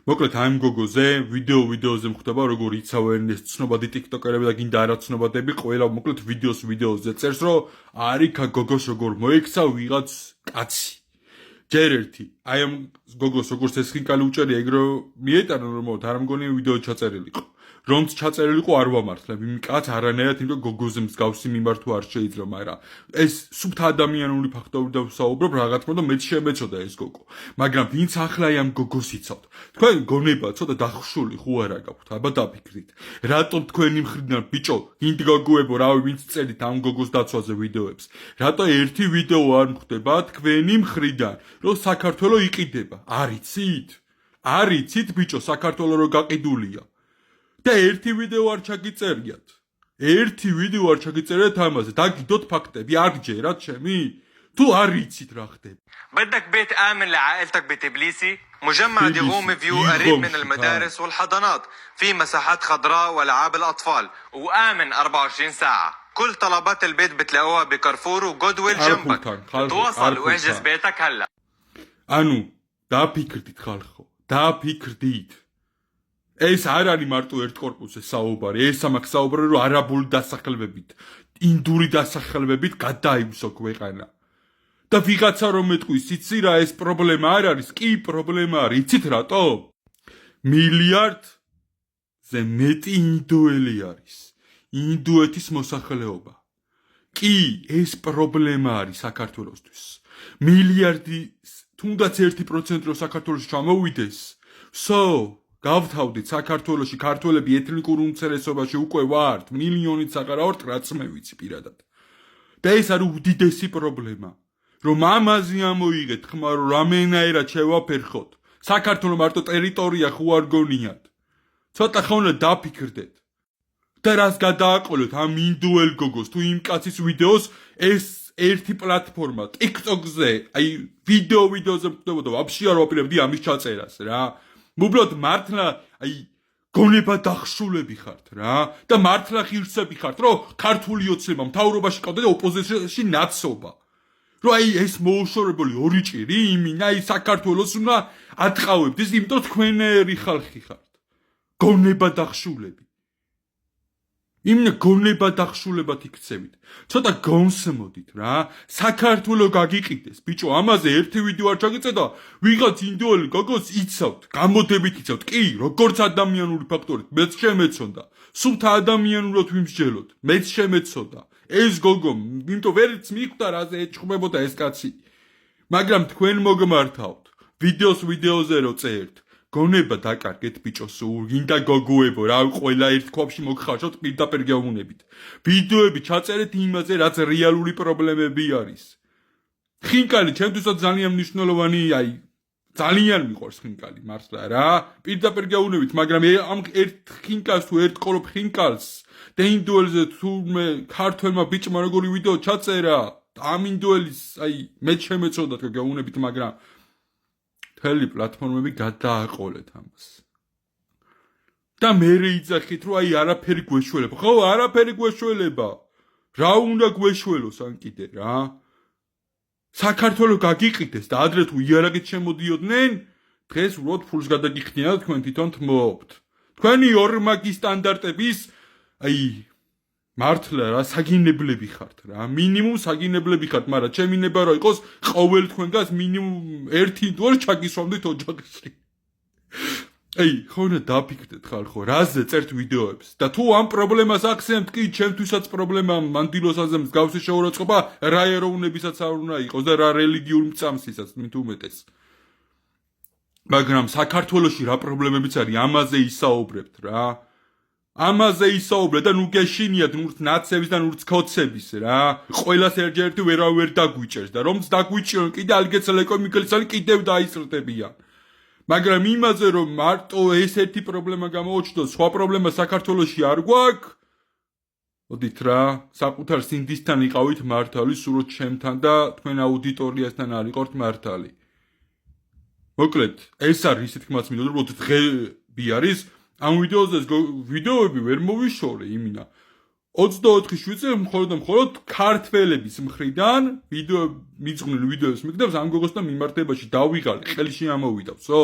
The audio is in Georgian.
მოკლედ ამ გოგოზე ვიდეოზე მხდება როგორ იცავენ ეს ცნობადი ტიკტოკერები და გინდა არა ცნობადები ყველა მოკლედ ვიდეოზე წერს რომ არიქა გოგოს როგორ მოექცა ვიღაც კაცი ჯერ ერთი აი ამ გოგოს როგორც ეს ხინკალი უჭერია ეგრო მიეტანა რომ არ მგონია ვიდეო ჩაწერილიყო რომც ჩაწერილიყო არ ვამართლებ იმ კაც არანაირად იმიტომ გოგოზე მსგავსი მიმართვა არ შეიძლება მაგრამ ეს სუფთა ადამიანური ფაქტორი ვსაუბრობ რაღაც მომდა მეც შემეცოდა ეს გოგო მაგრამ ვინც ახლა ამ გოგოს იცავთ თქვენ გონება ცოტა დახშული ხო არა გაქვთ აბა დაფიქრით რატომ თქვენი მხრიდან ბიჭო გინდ გოგოებო რავი ვინც წერით ამ გოგოს დაცვაზე ვიდეოებს რატო ერთი ვიდეო არ მხდება თქვენი მხრიდან რომ საქართველოს იყიდება არიცით ბიჭო საქართველოს რო გაყიდულია და ერთი ვიდეო არ ჩაგიწერიათ ამაზე დაგიდოთ ფაქტები არ გჯერათ ჩემი თუ არ იცით რა ხდება بدك بيت آمن لعائلتك بتبليسي مجمع ديغوم فيو قريب من المدارس والحضانات في مساحات خضراء والعاب الأطفال وآمن 24 ساعة كل طلبات البيت بتلاقوها بكارفور وجودويل جنبك تواصل واحجز بيتك هلا أنو დაფიქრდით ხალხო დაფიქრდით ეს არ არის მარტო ერთ კორპუსზე საუბარი ეს ამაკ საუბარი რომ არაბული დასახელვებით ინდური დასახელვებით გადაიმსო ქვეყანა და ვიღაცა რომ მეტყვის იცი რა ეს პრობლემა არ არის კი პრობლემა არის იცით რატო მილიარდზე მეტი ინდოელი არის ინდუეთის მოსახლეობა კი ეს პრობლემა არის საქართველოსთვის მილიარდი თუნდაც 1% რო საქართველოს ჩამოვიდეს გავთავდით საქართველოში ქართველები ეთნიკურ უმცირესობაში უკვე ვართ მილიონით აღარავთ რაც მე ვიცი პირადად და ეს არის უდიდესი პრობლემა რომ ამაზე ამოიღეთ ხმა რომ რამენაირად შევაფერხოთ საქართველოს მარტო ტერიტორია ხო არ გონიათ ცოტა ხონა დაფიქრდეთ და რას გადააყოლეთ ამ ინდუელ გოგოს თუ იმ კაცის ვიდეოს ეს ერთი პლატფორმა TikTok-ზე აი ვიდეოზე მქონდა ვაფშე არ ვაპირებდი ამის ჩაწერას რა უბრალოდ მართლა აი გონება დახშულები ხართ რა და მართლა ღირსები ხართ რომ ქართული ოცნება მთავრობაში ყავდა და ოპოზიციაში ნაცობა რომ აი ეს მოუშორებული ორი ჭირი იმინა აი საქართველოს უნდა ატყავებთ ეს იმიტომ თქვენერი ხალხი ხართ გონება დახშულები იმნა გონება დახშულებად იქცევით ცოტა გონსმოდით რა საქართველოს გაგიყიდეს ბიჭო ამაზე ერთი ვიდეო არ ჩაგიწედა ვიღაც ინდოელი გოგოს იცავთ გამოდებით იცავთ კი როგორც ადამიანური ფაქტორით მეც შემეცოდა სუფთა ადამიანურად ვიმსჯელოთ მეც შემეცოდა ეს გოგო იმიტომ ვერც მიხვდა რაზე ეჭხმებოდა ეს კაცი მაგრამ თქვენ მოგმართავთ ვიდეოზე რო წერთ გონება დაკარგეთ ბიჭოს გინდა გოგოებო რა ყველა ერთ ქვაბში მოგხარშოთ პირდაპირ გეუბნებით ვიდეოები ჩაწერეთ იმაზე რაც რეალური პრობლემები არის ხინკალი ჩემთვისაც ძალიან მნიშვნელოვანი აი ძალიან მიყვარს ხინკალი მართლა რა პირდაპირ გეუბნებით მაგრამ ამ ერთ ხინკალს თუ ერთ ყოლობ ხინკალს და ინდოელზე თურმე ქართველმა ბიჭმა როგორი ვიდეო ჩაწერა ამ ინდოელის აი მე შემეცოდა თქვენ გეუბნებით მაგრამ მთელი პლატფორმები გადააყოლეთ ამას და მე იძახით რომ აი არაფერი გვეშველება ხო არაფერი გვეშველება რა უნდა გვეშველოს ან კიდე რა საქართველოს გაგიყიდეს და ადრე თუ იარაღით შემოდიოდნენ დღეს უბრალოდ ფულს გადაგიხდიან და თქვენ თვითონ თმოობთ თქვენი ორმაგი სტანდარტების აი მართლა რა საგინებლები ხართ რა მინიმუმ საგინებლები ხართ მაგრამ ჩემი ნება რა იყოს ყოველ თქვენგანს მინიმუმ ერთი დوار ჩაგისვამდით ოჯახში აი ხონა დაფიქრდეთ ხალხო რაზე წერთ ვიდეოებს და თუ ამ პრობლემას ახსენებთ კი ჩემთვისაც პრობლემა მანდილოსაზე მსგავსი შეურაცხყოფა რა ეროვნებისაც არ უნდა იყოს და რა რელიგიურ მწამსისაც მით უმეტეს მაგრამ საქართველოში რა პრობლემებიც არის ამაზე ისაუბრებთ რა ამაზე ისაუბრეთ და ნუ გეშინიათ ნურც ნაცების და ნურც ქოცების რა ყველას ერთ-ერთი ვერ დაგვიჭერს და რომც დაგვიჭირონ კიდე ალგეცელეკო მიქელსალი კიდევ დაისრდებიან მაგრამ იმაზე რომ მარტო ეს ერთი პრობლემა გამოუჩნდოს სხვა პრობლემა საქართველოში არ გვაქვს ოდით რა საკუთარ სინდისთან იყავით მართალი სულოთ ჩემთან და თქვენ აუდიტორიასთან არ იყავთ მართალი მოკლედ ეს არის ისეთ თქმაც მინდოდა რომ დღეები არის ამ ვიდეოები ვერ მოვიშორე იმინა 24 შვიცე მხოლოდ ქართველების მხრიდან მიძღვნილი ვიდეოს მიგდებს ამ გოგოსთან მიმართებაში დავიღალე ხელში ამოვიდავსო